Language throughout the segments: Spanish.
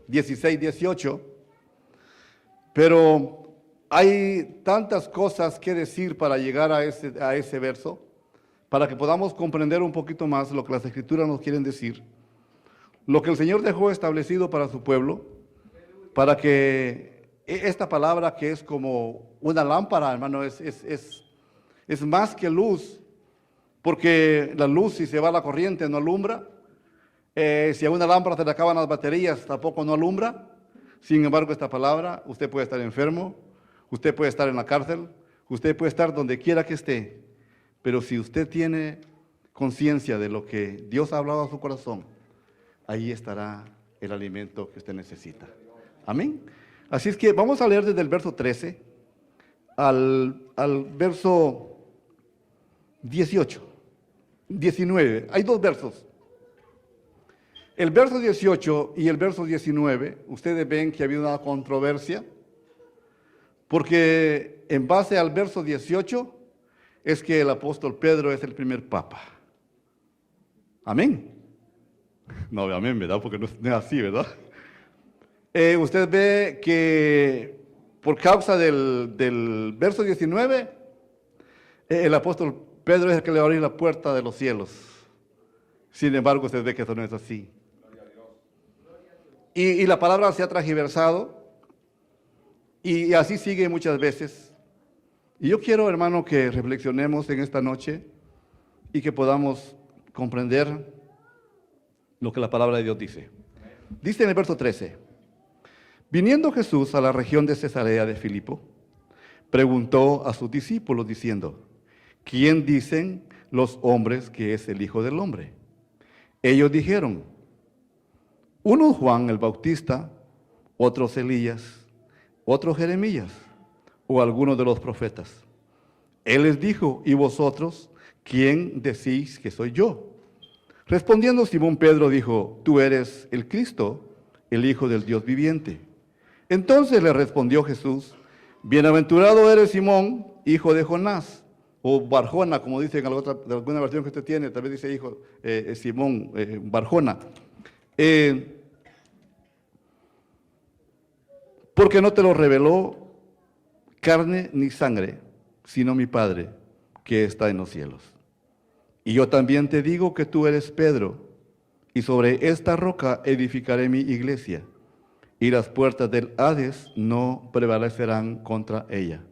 16, 18, pero hay tantas cosas que decir para llegar a ese verso, para que podamos comprender un poquito más lo que las Escrituras nos quieren decir, lo que el Señor dejó establecido para su pueblo, para que esta palabra que es como una lámpara, hermano, es más que luz, porque la luz, si se va la corriente, no alumbra. Si a una lámpara se le acaban las baterías, tampoco no alumbra. Sin embargo, esta palabra, usted puede estar enfermo, usted puede estar en la cárcel, usted puede estar donde quiera que esté, pero si usted tiene conciencia de lo que Dios ha hablado a su corazón, ahí estará el alimento que usted necesita. Amén. Así es que vamos a leer desde el verso 13 al verso 18, 19. Hay dos versos. El verso 18 y el verso 19, ustedes ven que ha habido una controversia, porque en base al verso 18 es que el apóstol Pedro es el primer papa. Amén. No, amén, ¿verdad? Porque no es así, ¿verdad? Usted ve que por causa del verso 19, el apóstol Pedro es el que le va a abrir la puerta de los cielos. Sin embargo, usted ve que eso no es así. Y la palabra se ha transgiversado, y así sigue muchas veces. Y yo quiero, hermano, que reflexionemos en esta noche y que podamos comprender lo que la palabra de Dios dice. Dice en el verso 13: viniendo Jesús a la región de Cesarea de Filipo, preguntó a sus discípulos diciendo: ¿quién dicen los hombres que es el Hijo del Hombre? Ellos dijeron: unos Juan el Bautista, otros Elías, otros Jeremías, o alguno de los profetas. Él les dijo: ¿y vosotros quién decís que soy yo? Respondiendo Simón Pedro dijo: tú eres el Cristo, el Hijo del Dios viviente. Entonces le respondió Jesús: bienaventurado eres Simón, hijo de Jonás, o Barjona, como dice en alguna versión que usted tiene, tal vez dice hijo Simón, Barjona. Porque no te lo reveló carne ni sangre, sino mi Padre que está en los cielos. Y yo también te digo que tú eres Pedro, y sobre esta roca edificaré mi iglesia, y las puertas del Hades no prevalecerán contra ella.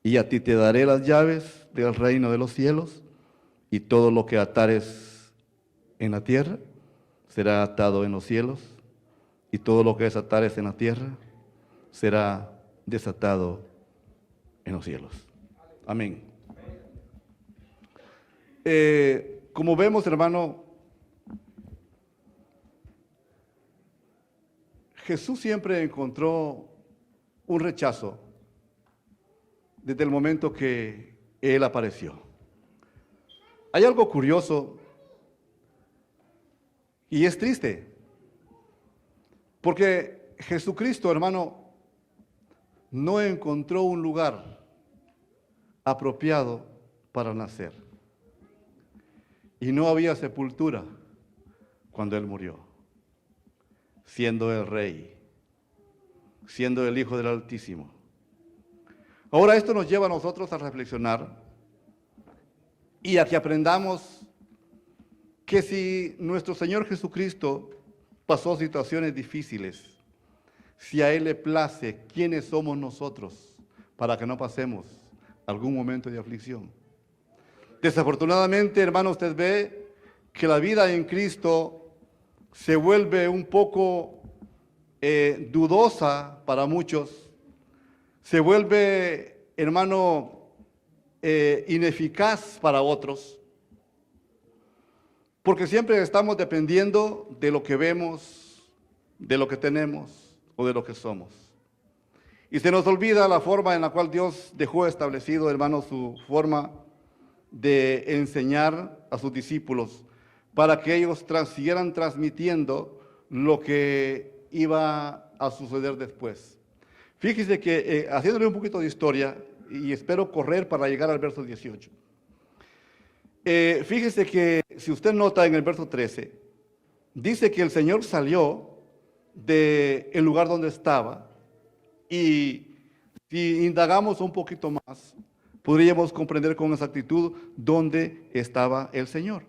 Y a ti te daré las llaves del reino de los cielos, y todo lo que atares en la tierra será atado en los cielos, y todo lo que desatares en la tierra será desatado en los cielos. Amén. Como vemos, hermano, Jesús siempre encontró un rechazo desde el momento que Él apareció. Hay algo curioso y es triste, porque Jesucristo, hermano, no encontró un lugar apropiado para nacer. Y no había sepultura cuando Él murió, siendo el Rey, siendo el Hijo del Altísimo. Ahora esto nos lleva a nosotros a reflexionar y a que aprendamos que si nuestro Señor Jesucristo pasó situaciones difíciles, si a Él le place, ¿quiénes somos nosotros para que no pasemos algún momento de aflicción? Desafortunadamente, hermano, usted ve que la vida en Cristo se vuelve un poco dudosa para muchos, se vuelve, hermano, ineficaz para otros, porque siempre estamos dependiendo de lo que vemos, de lo que tenemos o de lo que somos. Y se nos olvida la forma en la cual Dios dejó establecido, hermano, su forma de enseñar a sus discípulos para que ellos siguieran transmitiendo lo que iba a suceder después. Fíjese que, haciéndole un poquito de historia, y espero correr para llegar al verso 18. Fíjese que, si usted nota en el verso 13, dice que el Señor salió del lugar donde estaba, y si indagamos un poquito más, podríamos comprender con exactitud dónde estaba el Señor.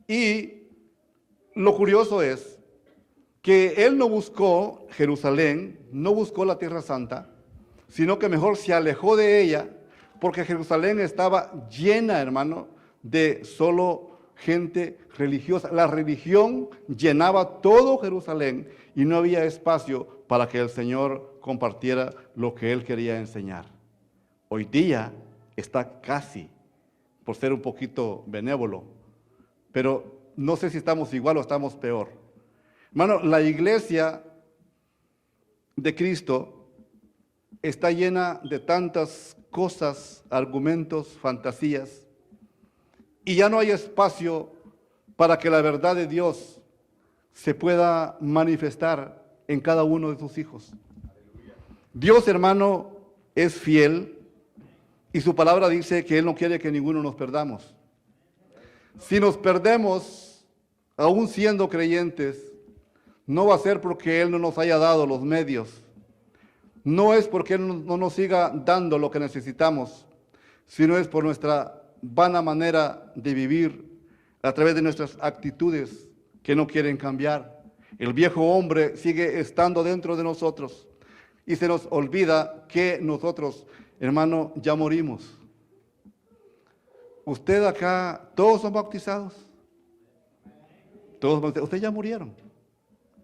Y lo curioso es que Él no buscó Jerusalén, no buscó la Tierra Santa, sino que mejor se alejó de ella, porque Jerusalén estaba llena, hermano, de solo gente religiosa. La religión llenaba todo Jerusalén y no había espacio para que el Señor compartiera lo que Él quería enseñar. Hoy día está casi, por ser un poquito benévolo, pero no sé si estamos igual o estamos peor. Hermano, la iglesia de Cristo está llena de tantas cosas, argumentos, fantasías, y ya no hay espacio para que la verdad de Dios se pueda manifestar en cada uno de sus hijos. Dios, hermano, es fiel y su palabra dice que Él no quiere que ninguno nos perdamos. Si nos perdemos, aún siendo creyentes, no va a ser porque Él no nos haya dado los medios. No es porque Él no nos siga dando lo que necesitamos, sino es por nuestra vana manera de vivir, a través de nuestras actitudes que no quieren cambiar. El viejo hombre sigue estando dentro de nosotros y se nos olvida que nosotros, hermano, ya morimos. Usted acá, todos son bautizados. Todos, ustedes ya murieron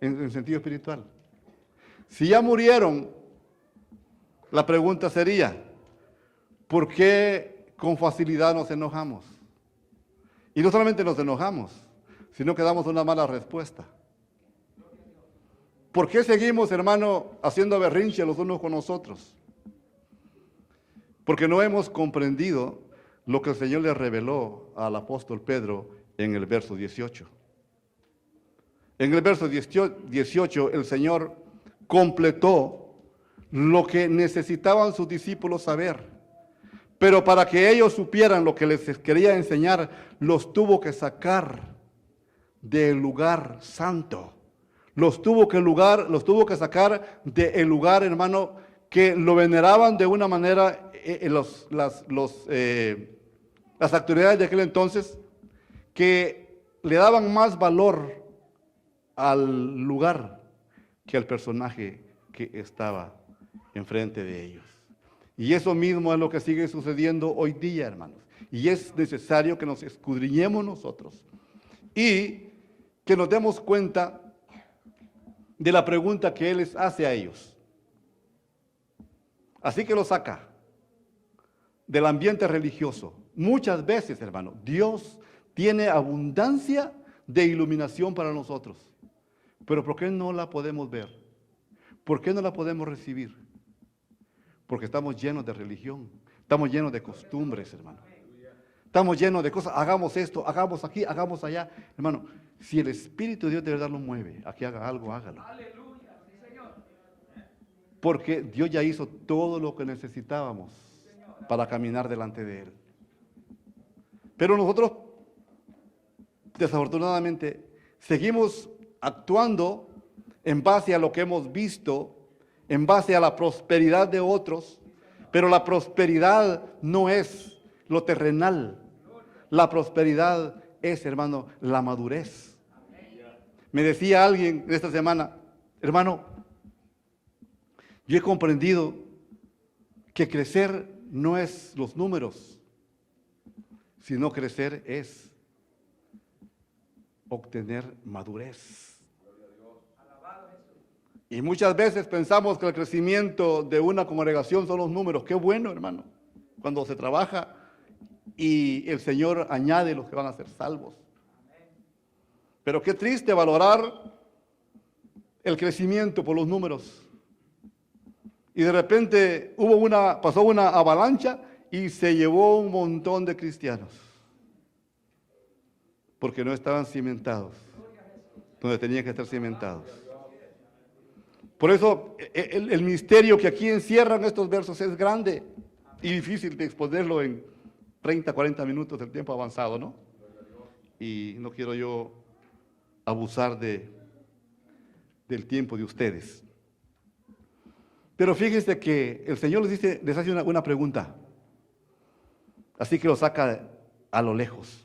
en sentido espiritual. Si ya murieron, la pregunta sería, ¿por qué con facilidad nos enojamos? Y no solamente nos enojamos, sino que damos una mala respuesta. ¿Por qué seguimos, hermano, haciendo berrinche los unos con los otros? Porque no hemos comprendido lo que el Señor le reveló al apóstol Pedro en el verso 18. En el verso 18 el Señor completó lo que necesitaban sus discípulos saber. Pero para que ellos supieran lo que les quería enseñar, los tuvo que sacar del lugar santo. Los tuvo que sacar del lugar, hermano, que lo veneraban de una manera, las autoridades de aquel entonces, que le daban más valor al lugar que al personaje que estaba enfrente de ellos. Y eso mismo es lo que sigue sucediendo hoy día, hermanos. Y es necesario que nos escudriñemos nosotros y que nos demos cuenta de la pregunta que Él les hace a ellos. Así que lo saca del ambiente religioso. Muchas veces, hermano, Dios tiene abundancia de iluminación para nosotros. Pero ¿por qué no la podemos ver? ¿Por qué no la podemos recibir? Porque estamos llenos de religión, estamos llenos de costumbres, hermano. Estamos llenos de cosas, hagamos esto, hagamos aquí, hagamos allá. Hermano, si el Espíritu de Dios de verdad lo mueve, a que haga algo, hágalo. Porque Dios ya hizo todo lo que necesitábamos para caminar delante de Él. Pero nosotros, desafortunadamente, seguimos actuando en base a lo que hemos visto, en base a la prosperidad de otros, pero la prosperidad no es lo terrenal. La prosperidad es, hermano, la madurez. Me decía alguien esta semana, hermano, yo he comprendido que crecer no es los números, sino crecer es obtener madurez. Y muchas veces pensamos que el crecimiento de una congregación son los números. Qué bueno, hermano, cuando se trabaja y el Señor añade los que van a ser salvos. Pero qué triste valorar el crecimiento por los números. Y de repente pasó una avalancha y se llevó un montón de cristianos. Porque no estaban cimentados donde tenían que estar cimentados. Por eso el misterio que aquí encierran estos versos es grande y difícil de exponerlo en 30, 40 minutos del tiempo avanzado, ¿no? Y no quiero yo abusar de del tiempo de ustedes. Pero fíjense que el Señor les hace una pregunta. Así que lo saca a lo lejos.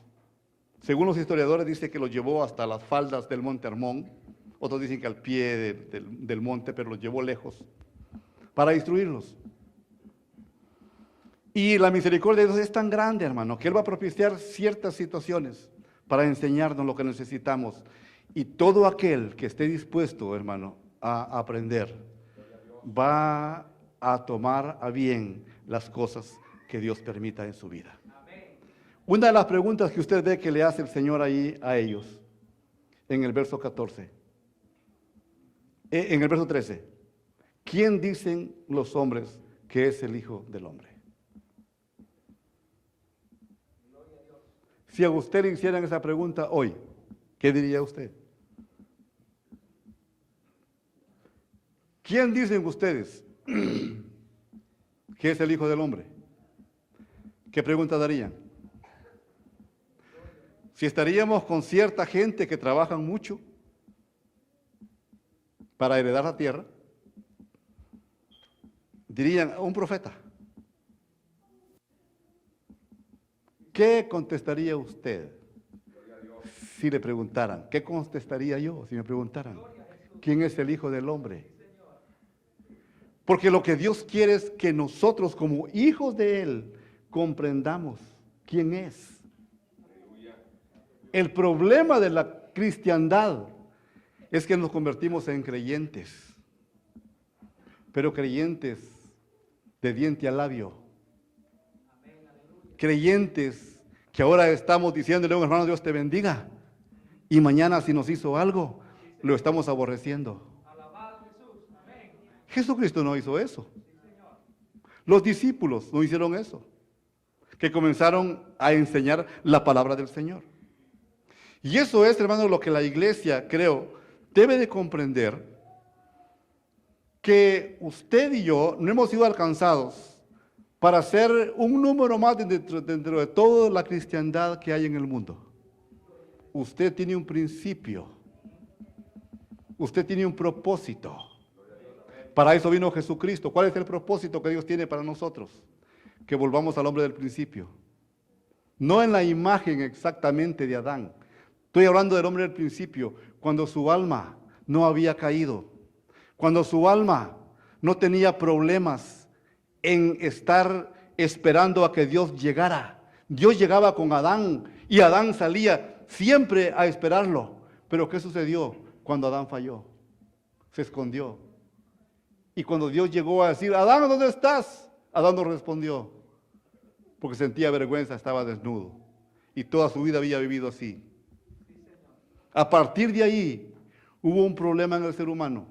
Según los historiadores, dice que lo llevó hasta las faldas del monte Hermón. Otros dicen que al pie del monte, pero los llevó lejos para instruirlos. Y la misericordia de Dios es tan grande, hermano, que Él va a propiciar ciertas situaciones para enseñarnos lo que necesitamos. Y todo aquel que esté dispuesto, hermano, a aprender, va a tomar a bien las cosas que Dios permita en su vida. Una de las preguntas que usted ve que le hace el Señor ahí a ellos, en el verso 14, en el verso 13, ¿quién dicen los hombres que es el Hijo del Hombre? Si a usted le hicieran esa pregunta hoy, ¿qué diría usted? ¿Quién dicen ustedes que es el Hijo del Hombre? ¿Qué pregunta darían? Si estaríamos con cierta gente que trabajan mucho para heredar la tierra, dirían, un profeta. ¿Qué contestaría usted si le preguntaran? ¿Qué contestaría yo si me preguntaran? ¿Quién es el Hijo del Hombre? Porque lo que Dios quiere es que nosotros como hijos de Él comprendamos quién es. El problema de la cristiandad es que nos convertimos en creyentes, pero creyentes de diente a labio. Creyentes que ahora estamos diciéndole a un hermano, Dios te bendiga, y mañana si nos hizo algo, lo estamos aborreciendo. Jesucristo no hizo eso. Los discípulos no hicieron eso, que comenzaron a enseñar la palabra del Señor. Y eso es, hermano, lo que la iglesia, creo, debe de comprender, que usted y yo no hemos sido alcanzados para ser un número más dentro de toda la cristiandad que hay en el mundo. Usted tiene un principio, usted tiene un propósito. Para eso vino Jesucristo. ¿Cuál es el propósito que Dios tiene para nosotros? Que volvamos al hombre del principio. No en la imagen exactamente de Adán. Estoy hablando del hombre del principio, cuando su alma no había caído, cuando su alma no tenía problemas en estar esperando a que Dios llegara. Dios llegaba con Adán y Adán salía siempre a esperarlo. Pero ¿qué sucedió cuando Adán falló? Se escondió. Y cuando Dios llegó a decir, Adán, ¿dónde estás? Adán no respondió, porque sentía vergüenza, estaba desnudo. Y toda su vida había vivido así. A partir de ahí hubo un problema en el ser humano.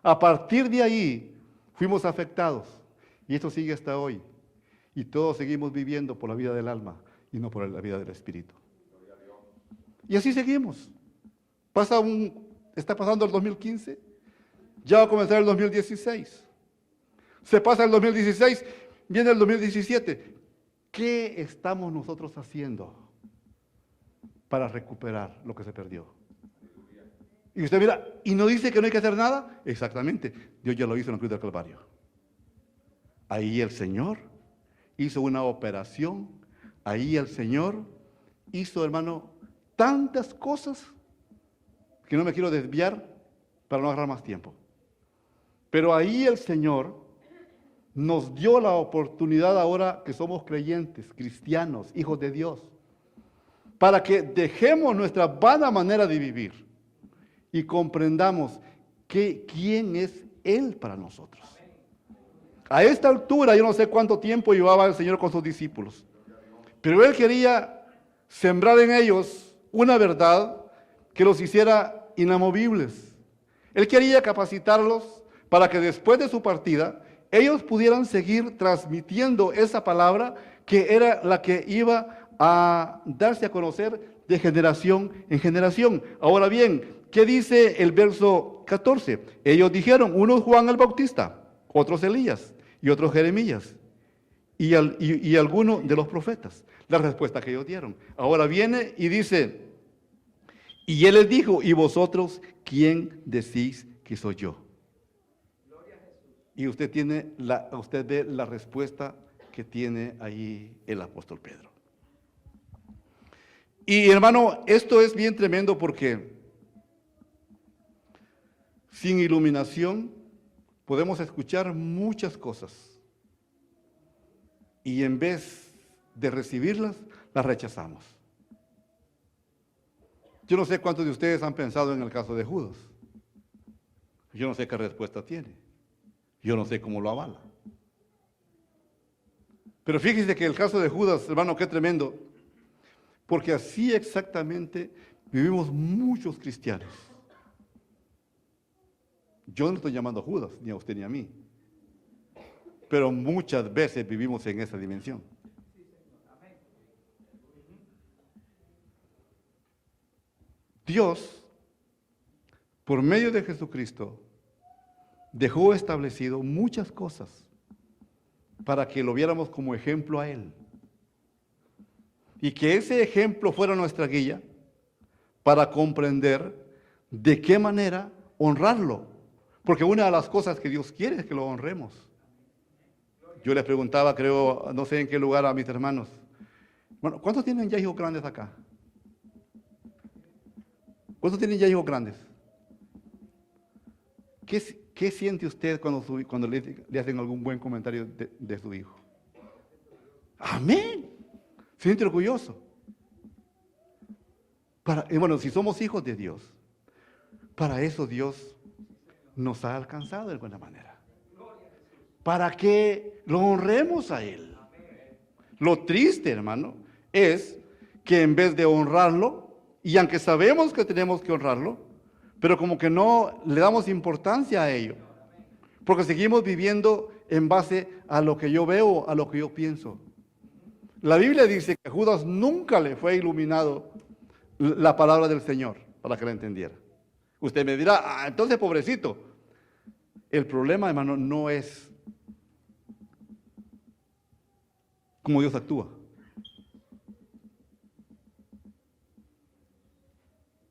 A partir de ahí fuimos afectados. Y esto sigue hasta hoy. Y todos seguimos viviendo por la vida del alma y no por la vida del espíritu. Y así seguimos. Está pasando el 2015. Ya va a comenzar el 2016. Se pasa el 2016, viene el 2017. ¿Qué estamos nosotros haciendo para recuperar lo que se perdió? Y usted mira, ¿y no dice que no hay que hacer nada? Exactamente, Dios ya lo hizo en la cruz del Calvario. Ahí el Señor hizo una operación, ahí el Señor hizo, hermano, tantas cosas que no me quiero desviar para no agarrar más tiempo. Pero ahí el Señor nos dio la oportunidad ahora que somos creyentes, cristianos, hijos de Dios, para que dejemos nuestra vana manera de vivir y comprendamos quién es Él para nosotros. A esta altura yo no sé cuánto tiempo llevaba el Señor con sus discípulos, pero Él quería sembrar en ellos una verdad que los hiciera inamovibles. Él quería capacitarlos para que después de su partida ellos pudieran seguir transmitiendo esa palabra que era la que iba a darse a conocer de generación en generación. Ahora bien, ¿qué dice el verso 14? Ellos dijeron, uno Juan el Bautista, otros Elías y otros Jeremías y alguno de los profetas. La respuesta que ellos dieron. Ahora viene y dice, y él les dijo, ¿y vosotros quién decís que soy yo. Y usted ve la respuesta que tiene ahí el apóstol Pedro. Y hermano, esto es bien tremendo porque sin iluminación podemos escuchar muchas cosas y en vez de recibirlas, las rechazamos. Yo no sé cuántos de ustedes han pensado en el caso de Judas. Yo no sé qué respuesta tiene. Yo no sé cómo lo avala. Pero fíjese que el caso de Judas, hermano, qué tremendo. Porque así exactamente vivimos muchos cristianos. Yo no estoy llamando a Judas, ni a usted ni a mí. Pero muchas veces vivimos en esa dimensión. Dios, por medio de Jesucristo, dejó establecido muchas cosas para que lo viéramos como ejemplo a Él. Y que ese ejemplo fuera nuestra guía para comprender de qué manera honrarlo. Porque una de las cosas que Dios quiere es que lo honremos. Yo les preguntaba, creo, no sé en qué lugar, a mis hermanos, bueno, ¿cuántos tienen ya hijos grandes acá? ¿Cuántos tienen ya hijos grandes? ¿Qué siente usted cuando le hacen algún buen comentario de su hijo? Amén. Siente orgulloso. Bueno, si somos hijos de Dios, para eso Dios nos ha alcanzado de alguna manera. Para que lo honremos a Él. Lo triste, hermano, es que en vez de honrarlo, y aunque sabemos que tenemos que honrarlo, pero como que no le damos importancia a ello, porque seguimos viviendo en base a lo que yo veo, a lo que yo pienso. La Biblia dice que a Judas nunca le fue iluminado la palabra del Señor para que la entendiera. Usted me dirá, entonces pobrecito. El problema, hermano, no es cómo Dios actúa.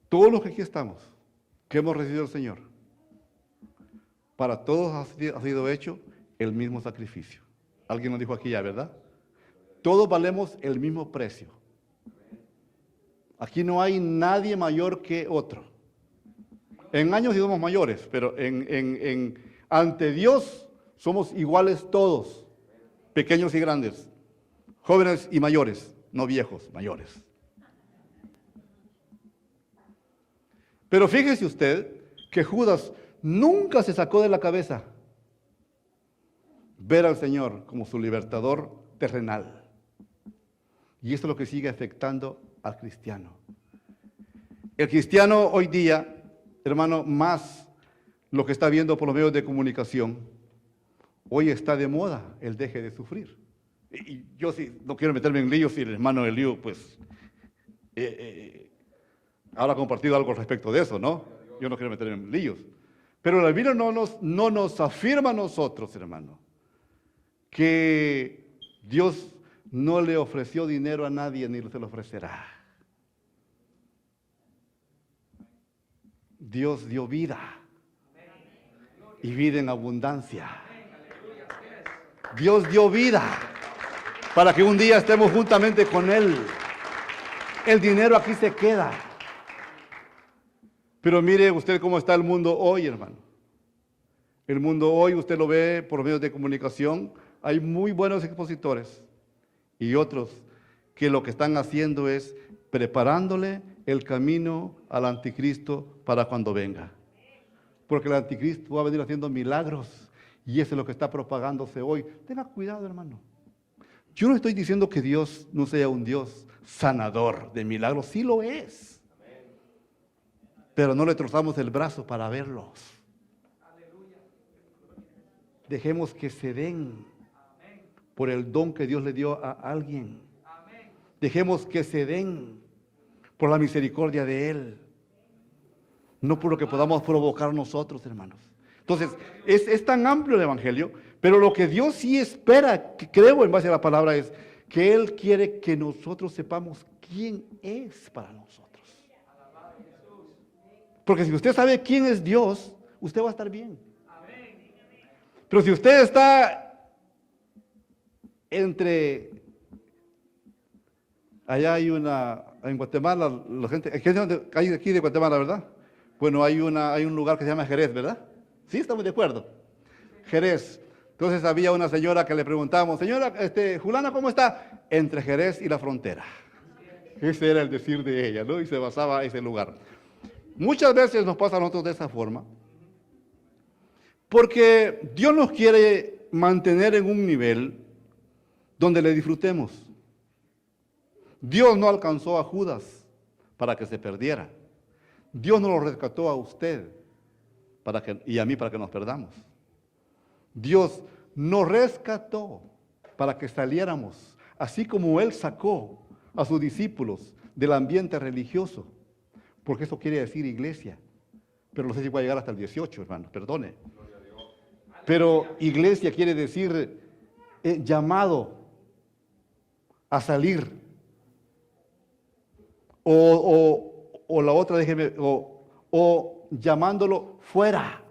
Todos los que aquí estamos, que hemos recibido al Señor, para todos ha sido hecho el mismo sacrificio. Alguien nos dijo aquí ya, ¿verdad? Todos valemos el mismo precio. Aquí no hay nadie mayor que otro. En años sí somos mayores, pero ante Dios somos iguales todos, pequeños y grandes, jóvenes y mayores, no viejos, mayores. Pero fíjese usted que Judas nunca se sacó de la cabeza ver al Señor como su libertador terrenal. Y esto es lo que sigue afectando al cristiano. El cristiano hoy día, hermano, más lo que está viendo por los medios de comunicación, hoy está de moda el deje de sufrir. Y yo sí, no quiero meterme en líos, y el hermano del lío, pues, ahora ha compartido algo respecto de eso, ¿no? Yo no quiero meterme en líos. Pero la Biblia no nos afirma a nosotros, hermano, que Dios no le ofreció dinero a nadie ni se lo ofrecerá. Dios dio vida y vida en abundancia. Dios dio vida para que un día estemos juntamente con Él. El dinero aquí se queda. Pero mire usted cómo está el mundo hoy, hermano. El mundo hoy, usted lo ve por medios de comunicación, hay muy buenos expositores y otros que lo que están haciendo es preparándole el camino al anticristo para cuando venga. Porque el anticristo va a venir haciendo milagros y eso es lo que está propagándose hoy. Tenga cuidado, hermano. Yo no estoy diciendo que Dios no sea un Dios sanador de milagros, sí lo es. Pero no le trozamos el brazo para verlos. Dejemos que se den por el don que Dios le dio a alguien. Dejemos que se den por la misericordia de Él. No por lo que podamos provocar nosotros, hermanos. Entonces, es tan amplio el Evangelio, pero lo que Dios sí espera, que creo en base a la palabra, es que Él quiere que nosotros sepamos quién es para nosotros. Porque si usted sabe quién es Dios, usted va a estar bien. Pero si usted está entre, allá hay una, en Guatemala, la gente, hay aquí de Guatemala, ¿verdad? Bueno, hay un lugar que se llama Jerez, ¿verdad? Sí, estamos de acuerdo. Jerez. Entonces había una señora que le preguntábamos, señora, Julana, ¿cómo está? Entre Jerez y la frontera. Ese era el decir de ella, ¿no? Y se basaba en ese lugar. Muchas veces nos pasa a nosotros de esa forma, porque Dios nos quiere mantener en un nivel donde le disfrutemos. Dios no alcanzó a Judas para que se perdiera. Dios no lo rescató a usted y a mí para que nos perdamos. Dios nos rescató para que saliéramos, así como Él sacó a sus discípulos del ambiente religioso, porque eso quiere decir iglesia. Pero no sé si voy a llegar hasta el 18, hermano, perdone. Pero iglesia quiere decir llamado a salir. O la otra, déjeme, o llamándolo fuera.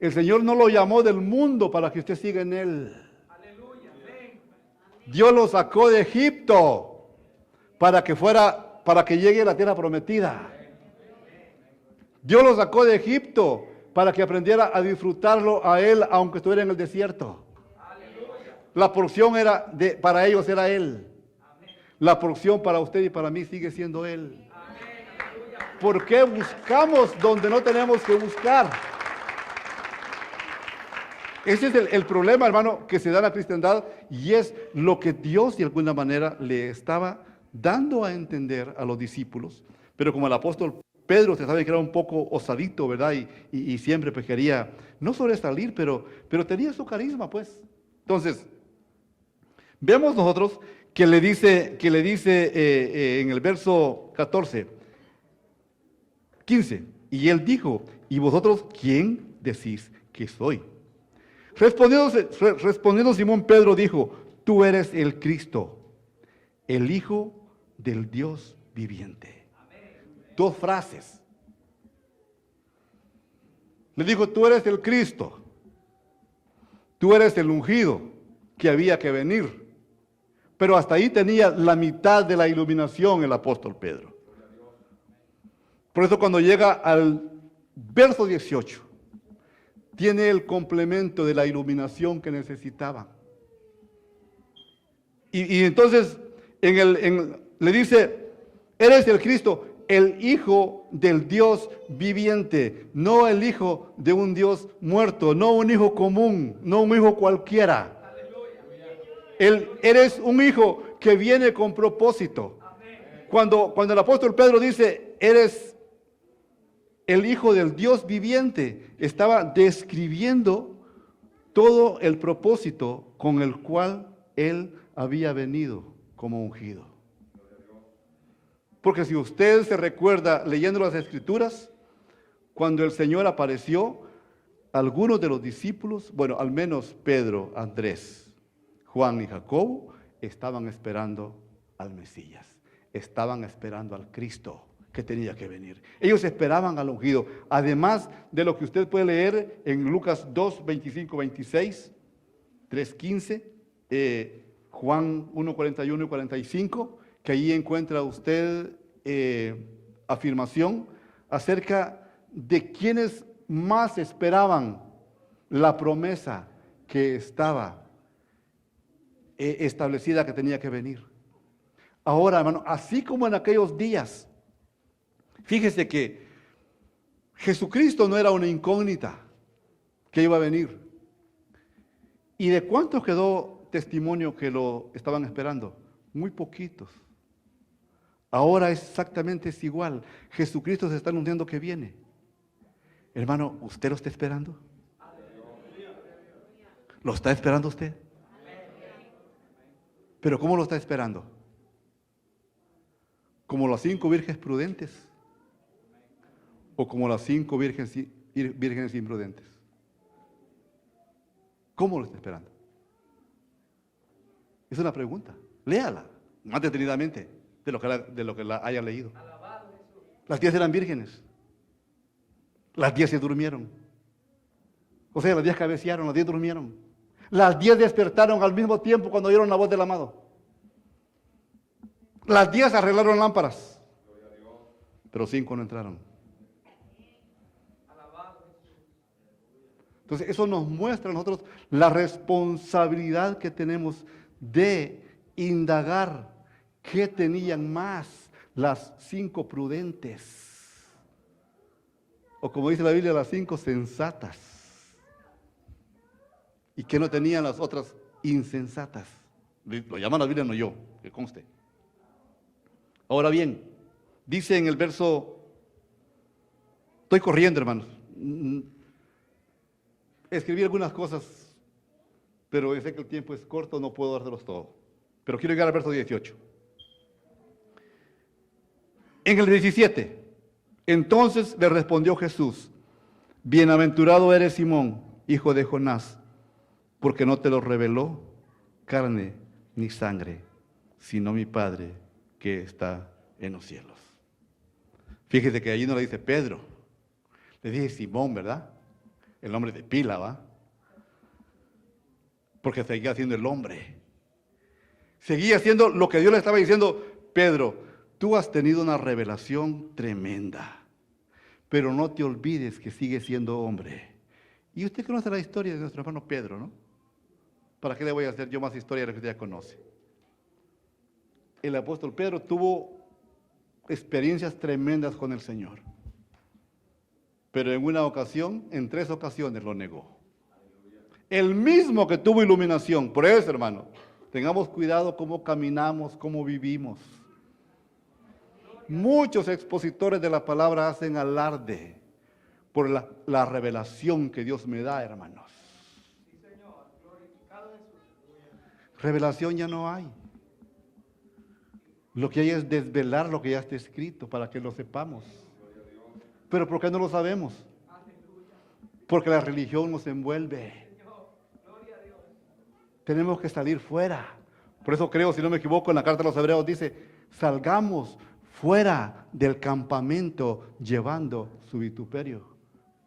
El Señor no lo llamó del mundo para que usted siga en Él. Dios lo sacó de Egipto para que llegue a la tierra prometida. Dios lo sacó de Egipto para que aprendiera a disfrutarlo a Él, aunque estuviera en el desierto. La porción para ellos era Él. La porción para usted y para mí sigue siendo Él. ¿Por qué buscamos donde no tenemos que buscar? Ese es el problema, hermano, que se da en la cristiandad, y es lo que Dios de alguna manera le estaba dando a entender a los discípulos. Pero como el apóstol Pedro, se sabe que era un poco osadito, ¿verdad? Y siempre pues quería, no sobresalir, pero tenía su carisma, pues. Entonces, vemos nosotros que le dice en el verso 15, y él dijo, ¿y vosotros quién decís que soy? Respondiendo Simón Pedro dijo, tú eres el Cristo, el Hijo del Dios viviente. Dos frases. Le dijo, tú eres el Cristo, tú eres el ungido que había que venir. Pero hasta ahí tenía la mitad de la iluminación el apóstol Pedro. Por eso cuando llega al verso 18, tiene el complemento de la iluminación que necesitaba. Y entonces le dice, eres el Cristo, el Hijo del Dios viviente, no el hijo de un Dios muerto, no un hijo común, no un hijo cualquiera. Eres un hijo que viene con propósito. Cuando el apóstol Pedro dice, eres el Hijo del Dios viviente, estaba describiendo todo el propósito con el cual él había venido como ungido. Porque si usted se recuerda leyendo las Escrituras, cuando el Señor apareció, algunos de los discípulos, bueno, al menos Pedro, Andrés, Juan y Jacobo, estaban esperando al Mesías, estaban esperando al Cristo que tenía que venir. Ellos esperaban al ungido, además de lo que usted puede leer en Lucas 2, 25, 26, 3, 15, Juan 1, 41 y 45, que allí encuentra usted afirmación acerca de quienes más esperaban la promesa que estaba establecida que tenía que venir. Ahora, hermano, así como en aquellos días, fíjese que Jesucristo no era una incógnita que iba a venir. ¿Y de cuántos quedó testimonio que lo estaban esperando? Muy poquitos. Ahora exactamente es igual. Jesucristo se está anunciando que viene. Hermano, ¿usted lo está esperando? ¿Lo está esperando usted? ¿Pero cómo lo está esperando? ¿Como las 5 vírgenes prudentes? ¿O como las 5 vírgenes imprudentes? ¿Cómo lo está esperando? Es una pregunta. Léala más detenidamente de lo que la haya leído. Las 10 eran vírgenes. Las 10 se durmieron. O sea, las 10 cabecearon, las 10 durmieron. Las 10 despertaron al mismo tiempo cuando oyeron la voz del amado. Las 10 arreglaron lámparas, pero 5 no entraron. Entonces, eso nos muestra a nosotros la responsabilidad que tenemos de indagar qué tenían más las 5 prudentes. O como dice la Biblia, las 5 sensatas. Y qué no tenían las otras insensatas. Lo llama la Biblia, no yo, que conste. Ahora bien, dice en el verso, estoy corriendo, hermanos. Escribí algunas cosas, pero sé que el tiempo es corto, no puedo dárselos todos. Pero quiero llegar al verso 18. En el 17, entonces le respondió Jesús: bienaventurado eres Simón, hijo de Jonás, porque no te lo reveló carne ni sangre, sino mi Padre que está en los cielos. Fíjese que allí no le dice Pedro, le dice Simón, ¿verdad? El nombre de pila, ¿va? Porque seguía siendo el hombre. Seguía haciendo lo que Dios le estaba diciendo: Pedro, tú has tenido una revelación tremenda, pero no te olvides que sigues siendo hombre. Y usted conoce la historia de nuestro hermano Pedro, ¿no? ¿Para qué le voy a hacer yo más historia de la que usted ya conoce? El apóstol Pedro tuvo experiencias tremendas con el Señor. Pero en una ocasión, en 3 ocasiones lo negó. El mismo que tuvo iluminación. Por eso, hermano, tengamos cuidado cómo caminamos, cómo vivimos. Muchos expositores de la palabra hacen alarde por la revelación que Dios me da, hermanos. Revelación ya no hay. Lo que hay es desvelar lo que ya está escrito para que lo sepamos. ¿Pero por qué no lo sabemos? Porque la religión nos envuelve. Tenemos que salir fuera. Por eso creo, si no me equivoco, en la carta de los Hebreos dice: salgamos fuera del campamento llevando su vituperio.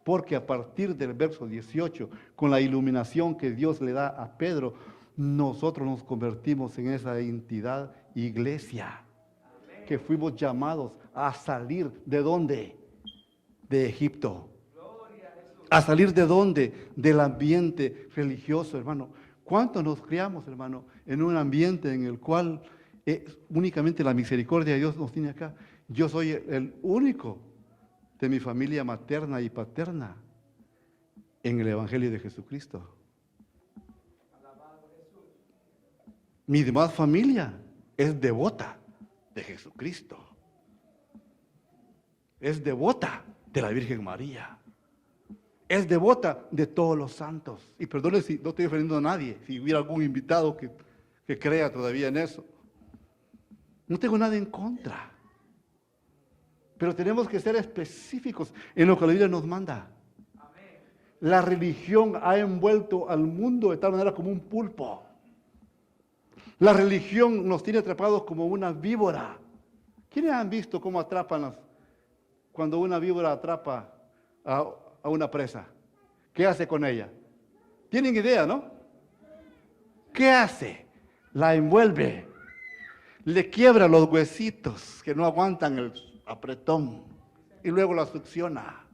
Porque a partir del verso 18, con la iluminación que Dios le da a Pedro, nosotros nos convertimos en esa entidad iglesia. Que fuimos llamados a salir ¿de dónde? De Egipto. ¿A salir de dónde? Del ambiente religioso, hermano. ¿Cuántos nos criamos, hermano, en un ambiente en el cual únicamente la misericordia de Dios nos tiene acá? Yo soy el único de mi familia materna y paterna en el Evangelio de Jesucristo. Mi demás familia es devota de Jesucristo. Es devota de la Virgen María. Es devota de todos los santos. Y perdone si no estoy ofendiendo a nadie, si hubiera algún invitado que crea todavía en eso. No tengo nada en contra. Pero tenemos que ser específicos en lo que la Biblia nos manda. La religión ha envuelto al mundo de tal manera como un pulpo. La religión nos tiene atrapados como una víbora. ¿Quiénes han visto cómo atrapan cuando una víbora atrapa a una presa? ¿Qué hace con ella? ¿Tienen idea, no? ¿Qué hace? La envuelve. Le quiebra los huesitos que no aguantan el apretón y luego la succiona.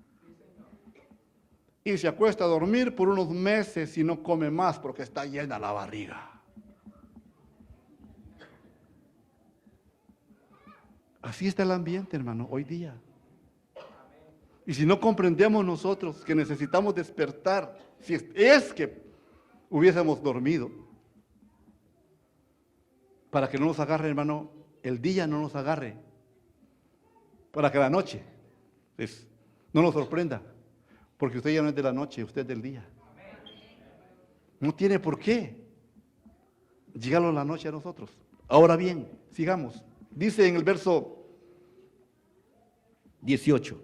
Y se acuesta a dormir por unos meses y no come más porque está llena la barriga. Así está el ambiente, hermano, hoy día. Y si no comprendemos nosotros que necesitamos despertar, si es que hubiésemos dormido, para que no nos agarre, hermano, el día no nos agarre, para que la noche no nos sorprenda, porque usted ya no es de la noche, usted es del día. No tiene por qué llegarlo la noche a nosotros. Ahora bien, sigamos. Dice en el verso 18: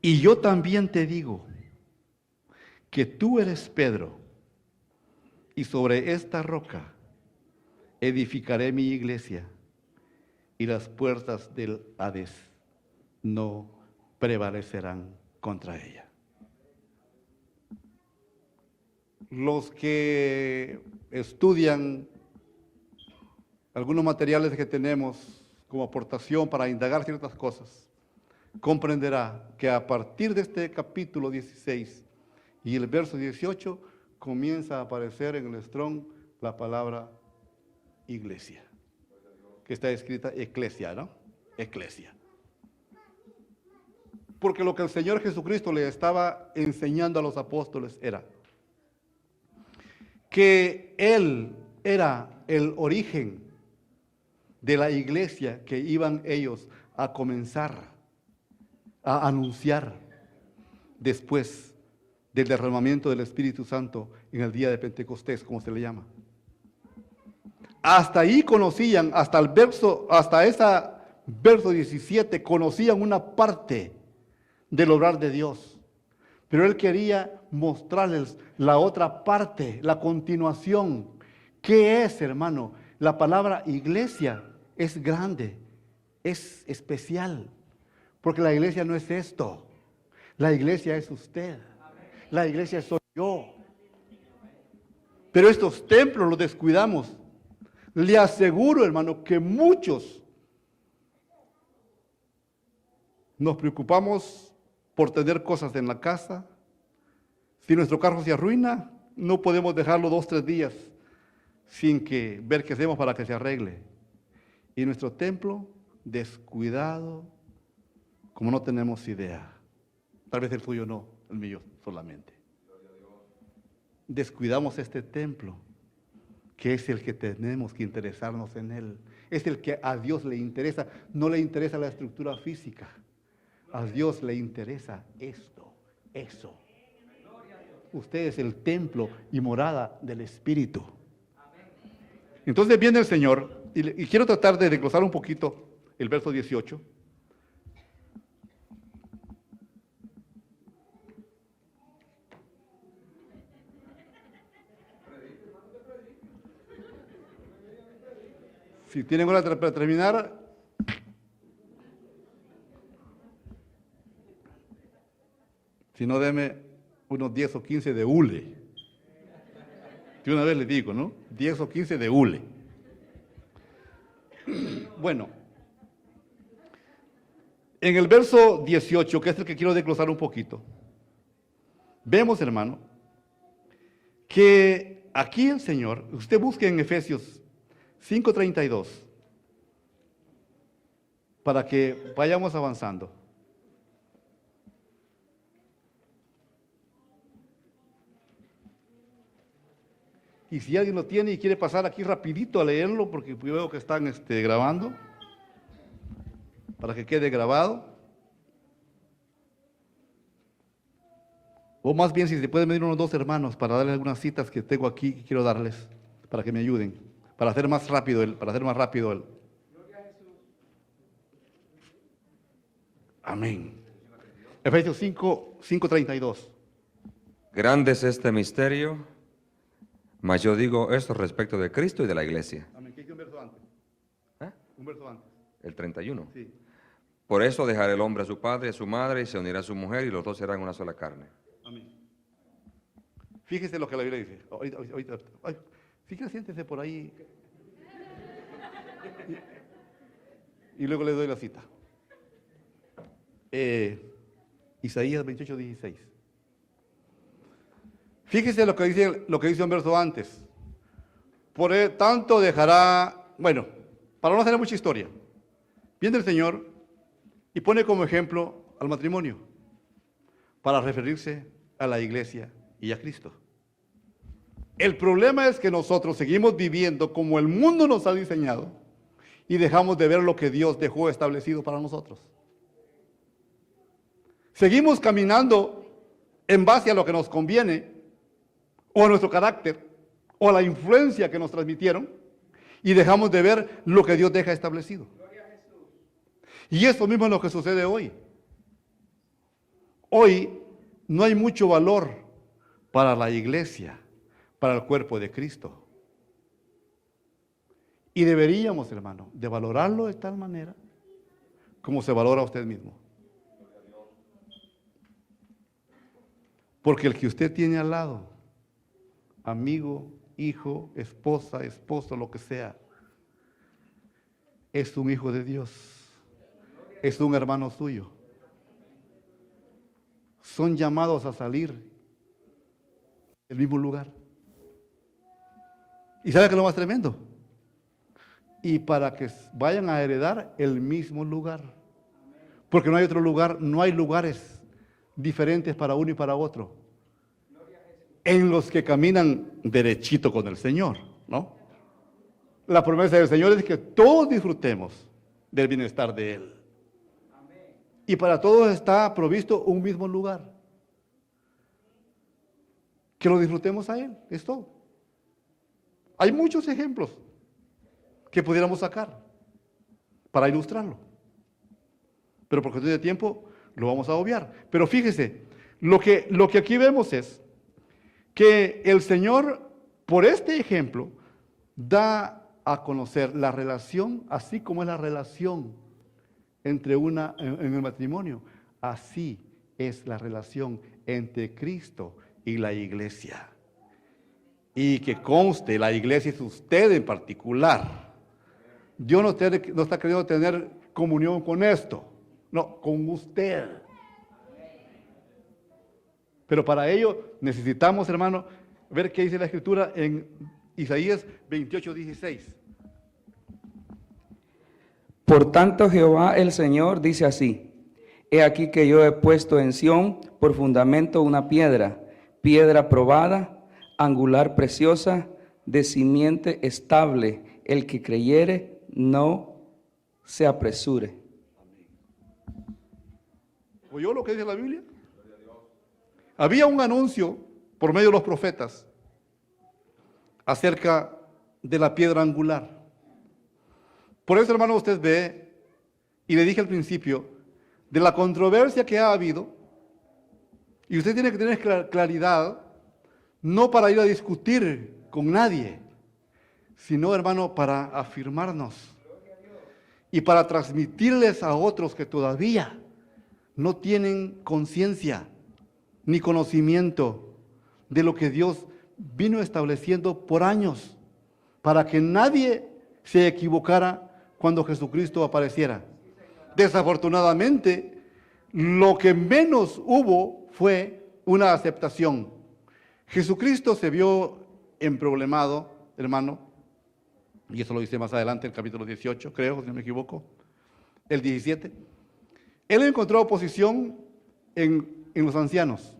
y yo también te digo que tú eres Pedro, y sobre esta roca edificaré mi iglesia, y las puertas del Hades no prevalecerán contra ella. Los que estudian algunos materiales que tenemos como aportación para indagar ciertas cosas, comprenderá que a partir de este capítulo 16 y el verso 18 comienza a aparecer en el Strong la palabra iglesia, que está escrita eclesia, ¿no? Eclesia. Porque lo que el Señor Jesucristo le estaba enseñando a los apóstoles era que Él era el origen de la iglesia que iban ellos a comenzar a anunciar después del derramamiento del Espíritu Santo en el día de Pentecostés, como se le llama. Hasta ahí conocían, hasta ese verso 17, conocían una parte del obrar de Dios. Pero Él quería mostrarles la otra parte, la continuación. ¿Qué es, hermano? La palabra iglesia es grande, es especial, porque la iglesia no es esto. La iglesia es usted. La iglesia soy yo. Pero estos templos los descuidamos. Le aseguro, hermano, que muchos nos preocupamos por tener cosas en la casa. Si nuestro carro se arruina, no podemos dejarlo 2 o 3 días sin que ver qué hacemos para que se arregle. Y nuestro templo, descuidado, como no tenemos idea. Tal vez el suyo no, el mío solamente. Descuidamos este templo, que es el que tenemos que interesarnos en él. Es el que a Dios le interesa. No le interesa la estructura física. A Dios le interesa esto, eso. Usted es el templo y morada del Espíritu. Entonces viene el Señor, y quiero tratar de desglosar un poquito el verso 18. Si tienen hora para terminar, si no, deme unos 10 o 15 de hule. De una vez les digo, ¿no? 10 o 15 de hule. Bueno, en el verso 18, que es el que quiero desglosar un poquito, vemos, hermano, que aquí el Señor, usted busque en Efesios 5:32, para que vayamos avanzando. Y si alguien lo tiene y quiere pasar aquí rapidito a leerlo, porque veo que están grabando, para que quede grabado. O más bien, si se pueden venir unos 2 hermanos para darles algunas citas que tengo aquí que quiero darles, para que me ayuden, para hacer más rápido el. Amén. Efesios 5:32. Grande es este misterio, mas yo digo esto respecto de Cristo y de la iglesia. Amén. ¿Qué dice un verso antes? ¿Eh? Un verso antes. El 31. Sí. Por eso dejará el hombre a su padre y a su madre y se unirá a su mujer y los dos serán una sola carne. Amén. Fíjese lo que la Biblia dice. Ahorita. Ay, fíjese, siéntese por ahí. Y luego le doy la cita. Isaías 28:16. Fíjese lo que dice un verso antes. Por tanto dejará, bueno, para no hacer mucha historia, viene el Señor y pone como ejemplo al matrimonio para referirse a la iglesia y a Cristo. El problema es que nosotros seguimos viviendo como el mundo nos ha diseñado y dejamos de ver lo que Dios dejó establecido para nosotros. Seguimos caminando en base a lo que nos conviene, o a nuestro carácter, o a la influencia que nos transmitieron, y dejamos de ver lo que Dios deja establecido. Y eso mismo es lo que sucede hoy. Hoy no hay mucho valor para la iglesia, para el cuerpo de Cristo. Y deberíamos, hermano, de valorarlo de tal manera como se valora a usted mismo. Porque el que usted tiene al lado, amigo, hijo, esposa, esposo, lo que sea, es un hijo de Dios, es un hermano suyo. Son llamados a salir del mismo lugar. ¿Y sabe qué es lo más tremendo? Y para que vayan a heredar el mismo lugar. Porque no hay otro lugar, no hay lugares diferentes para uno y para otro. En los que caminan derechito con el Señor, ¿no? La promesa del Señor es que todos disfrutemos del bienestar de Él. Y para todos está provisto un mismo lugar. Que lo disfrutemos a Él, es todo. Hay muchos ejemplos que pudiéramos sacar para ilustrarlo. Pero por cuestión de tiempo lo vamos a obviar. Pero fíjese, lo que aquí vemos es que el Señor, por este ejemplo, da a conocer la relación, así como es la relación entre en el matrimonio, así es la relación entre Cristo y la iglesia. Y que conste, la iglesia es usted en particular. Dios no está queriendo tener comunión con esto, no, con usted. Pero para ello necesitamos, hermano, ver qué dice la Escritura en Isaías 28:16. Por tanto, Jehová el Señor dice así: He aquí que yo he puesto en Sión por fundamento una piedra, piedra probada, angular preciosa, de simiente estable. El que creyere, no se apresure. ¿Oyó lo que dice la Biblia? Había un anuncio por medio de los profetas acerca de la piedra angular. Por eso, hermano, usted ve, y le dije al principio, de la controversia que ha habido, y usted tiene que tener claridad, no para ir a discutir con nadie, sino, hermano, para afirmarnos y para transmitirles a otros que todavía no tienen conciencia ni conocimiento de lo que Dios vino estableciendo por años, para que nadie se equivocara cuando Jesucristo apareciera. Desafortunadamente, lo que menos hubo fue una aceptación. Jesucristo se vio emproblemado, hermano, y eso lo dice más adelante, el capítulo 18, creo, si no me equivoco, el 17. Él encontró oposición en los ancianos.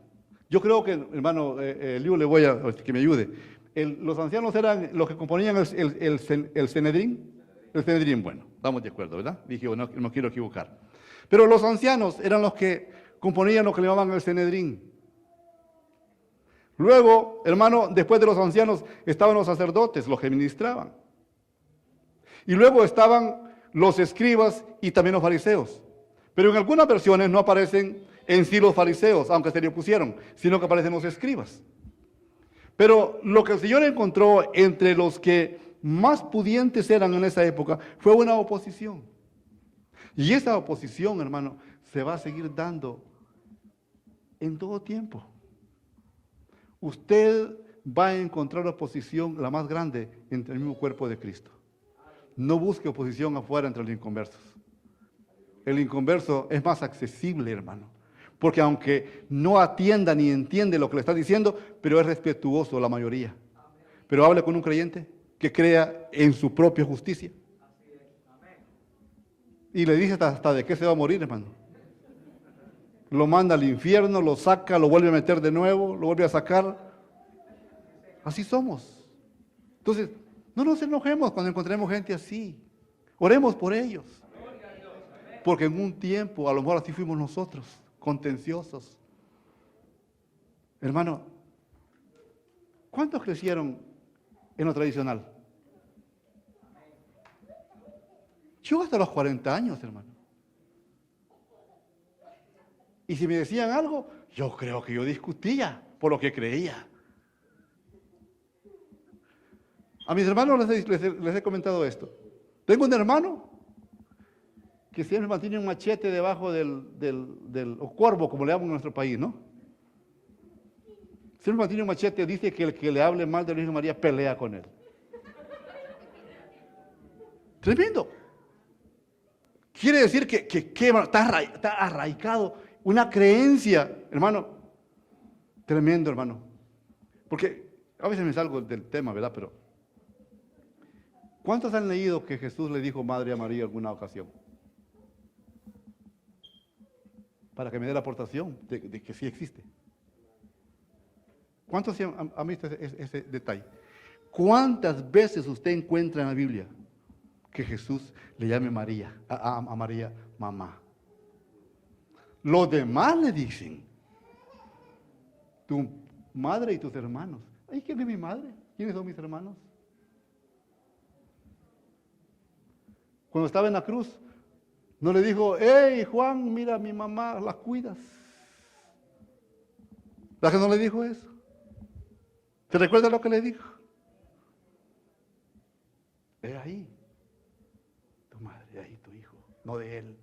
Yo creo que, hermano, Liu, le voy a que me ayude. Los ancianos eran los que componían el Sanedrín. El Sanedrín, bueno, estamos de acuerdo, ¿verdad? Dije, no quiero equivocar. Pero los ancianos eran los que componían lo que le llamaban el Sanedrín. Luego, hermano, después de los ancianos estaban los sacerdotes, los que ministraban. Y luego estaban los escribas y también los fariseos. Pero en algunas versiones no aparecen en sí los fariseos, aunque se le opusieron, sino que aparecen los escribas. Pero lo que el Señor encontró entre los que más pudientes eran en esa época fue una oposición. Y esa oposición, hermano, se va a seguir dando en todo tiempo. Usted va a encontrar oposición, la más grande, entre el mismo cuerpo de Cristo. No busque oposición afuera entre los inconversos. El inconverso es más accesible, hermano, porque aunque no atienda ni entiende lo que le está diciendo, pero es respetuoso la mayoría. Pero hable con un creyente que crea en su propia justicia. Y le dice hasta de qué se va a morir, hermano. Lo manda al infierno, lo saca, lo vuelve a meter de nuevo, lo vuelve a sacar. Así somos. Entonces, no nos enojemos cuando encontremos gente así. Oremos por ellos. Porque en un tiempo, a lo mejor así fuimos nosotros, contenciosos. Hermano, ¿cuántos crecieron en lo tradicional? Yo hasta los 40 años, hermano. Y si me decían algo, yo creo que yo discutía por lo que creía. A mis hermanos les he comentado esto. Tengo un hermano que siempre mantiene un machete debajo del cuervo, como le llaman en nuestro país, ¿no? Señor Martín Machete dice que el que le hable mal de la Virgen María pelea con él. Tremendo. Quiere decir que está arraigado una creencia, hermano. Tremendo, hermano. Porque a veces me salgo del tema, ¿verdad? Pero ¿cuántos han leído que Jesús le dijo madre a María en alguna ocasión? Para que me dé la aportación de que sí existe. ¿Cuántos han visto ese detalle? ¿Cuántas veces usted encuentra en la Biblia que Jesús le llame María, a María mamá? Los demás le dicen, tu madre y tus hermanos. Ay, ¿quién es mi madre? ¿Quiénes son mis hermanos? Cuando estaba en la cruz, no le dijo, hey Juan, mira a mi mamá, la cuidas. ¿La que no le dijo eso? ¿Te recuerdas lo que le dijo? Es ahí tu madre, es ahí tu hijo, no de él.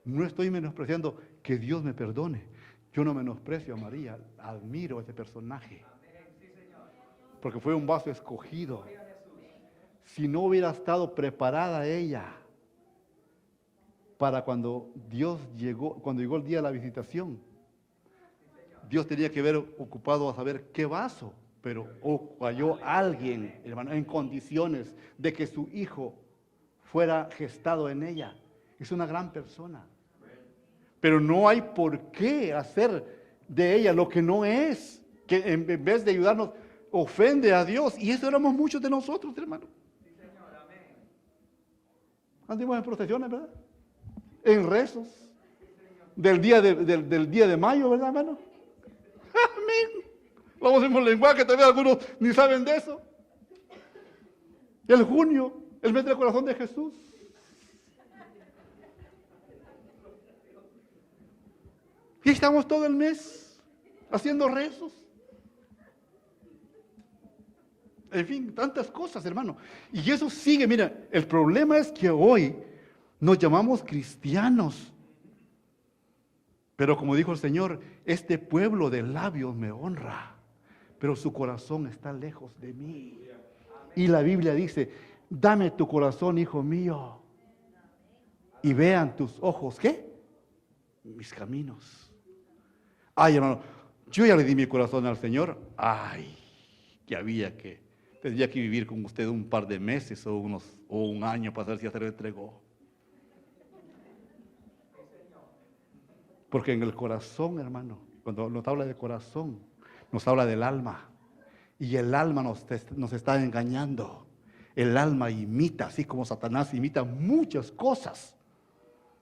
No estoy menospreciando, que Dios me perdone. Yo no menosprecio a María, admiro a ese personaje. Porque fue un vaso escogido. Si no hubiera estado preparada ella para cuando llegó el día de la visitación, Dios tenía que haber ocupado a saber qué vaso, pero halló a alguien, hermano, en condiciones de que su hijo fuera gestado en ella. Es una gran persona. Pero no hay por qué hacer de ella lo que no es, que en vez de ayudarnos, ofende a Dios. Y eso éramos muchos de nosotros, hermano. Andamos en procesiones, ¿verdad? En rezos. Del día de mayo, ¿verdad, hermano? Amén. Vamos en un lenguaje que todavía algunos ni saben de eso. El junio, el mes del corazón de Jesús. Y estamos todo el mes haciendo rezos. En fin, tantas cosas, hermano. Y eso sigue, mira, el problema es que hoy nos llamamos cristianos. Pero como dijo el Señor, este pueblo de labios me honra, pero su corazón está lejos de mí. Y la Biblia dice, dame tu corazón, hijo mío, y vean tus ojos, ¿qué? Mis caminos. Ay, hermano, yo ya le di mi corazón al Señor. Ay, tendría que vivir con usted un par de meses o un año para saber si ya se lo entregó. Porque en el corazón, hermano, cuando nos habla de corazón, nos habla del alma. Y el alma nos está engañando. El alma imita, así como Satanás imita muchas cosas.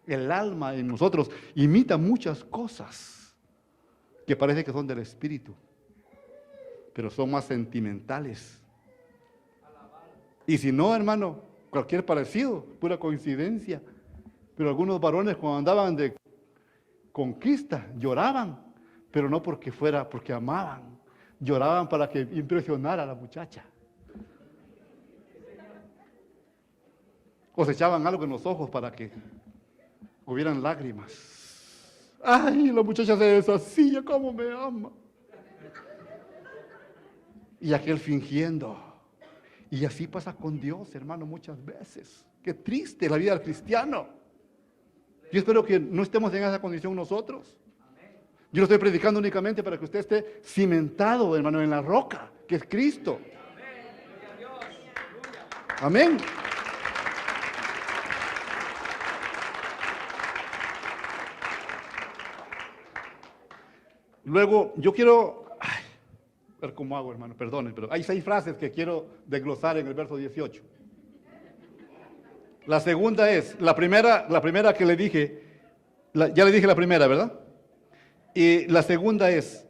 El alma en nosotros imita muchas cosas que parece que son del espíritu, pero son más sentimentales. Y si no, hermano, cualquier parecido, pura coincidencia. Pero algunos varones cuando andaban de conquista lloraban, pero no porque amaban, lloraban para que impresionara a la muchacha. Cosechaban algo en los ojos para que hubieran lágrimas. Ay, la muchacha se deshacía, cómo me ama. Y aquel fingiendo. Y así pasa con Dios, hermano, muchas veces. Qué triste la vida del cristiano. Yo espero que no estemos en esa condición nosotros. Yo lo estoy predicando únicamente para que usted esté cimentado, hermano, en la roca, que es Cristo. Amén. Luego, yo quiero, ver cómo hago, hermano, perdone, pero hay 6 frases que quiero desglosar en el verso 18. La segunda es, la primera que le dije, ya le dije la primera, ¿verdad? Y la segunda es,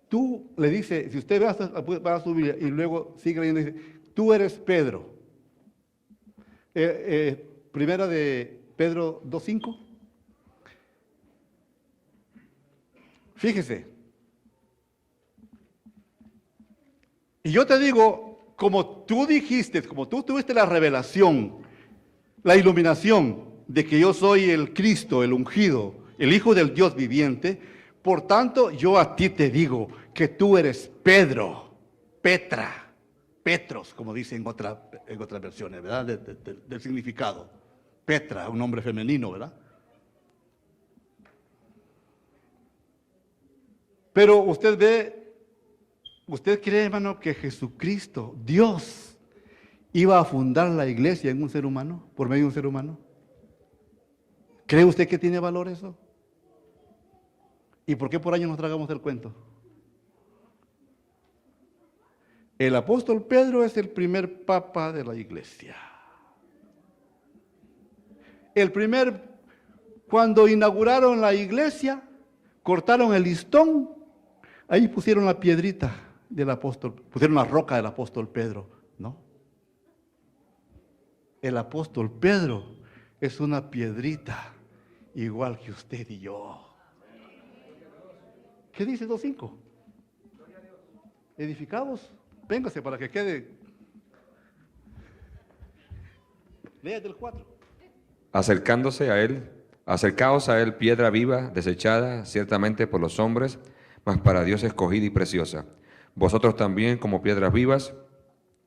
tú le dice, si usted va a subir y luego sigue leyendo, dice, tú eres Pedro. Primera de Pedro 2:5. Fíjese. Y yo te digo, como tú dijiste, como tú tuviste la revelación, la iluminación de que yo soy el Cristo, el ungido, el Hijo del Dios viviente, Por tanto, yo a ti te digo que tú eres Pedro, Petra, Petros, como dicen en otras versiones, ¿verdad? Del significado. Petra, un nombre femenino, ¿verdad? Pero usted cree, hermano, que Jesucristo, Dios, iba a fundar la iglesia en un ser humano, por medio de un ser humano. ¿Cree usted que tiene valor eso? ¿Y por qué por año nos tragamos el cuento? El apóstol Pedro es el primer papa de la iglesia. Cuando inauguraron la iglesia, cortaron el listón, ahí pusieron la piedrita del apóstol, pusieron la roca del apóstol Pedro, ¿no? El apóstol Pedro es una piedrita, igual que usted y yo. ¿Qué dice 2:5? Edificados, véngase para que quede. Lea del 4. Acercaos a él piedra viva, desechada ciertamente por los hombres, mas para Dios escogida y preciosa. Vosotros también, como piedras vivas,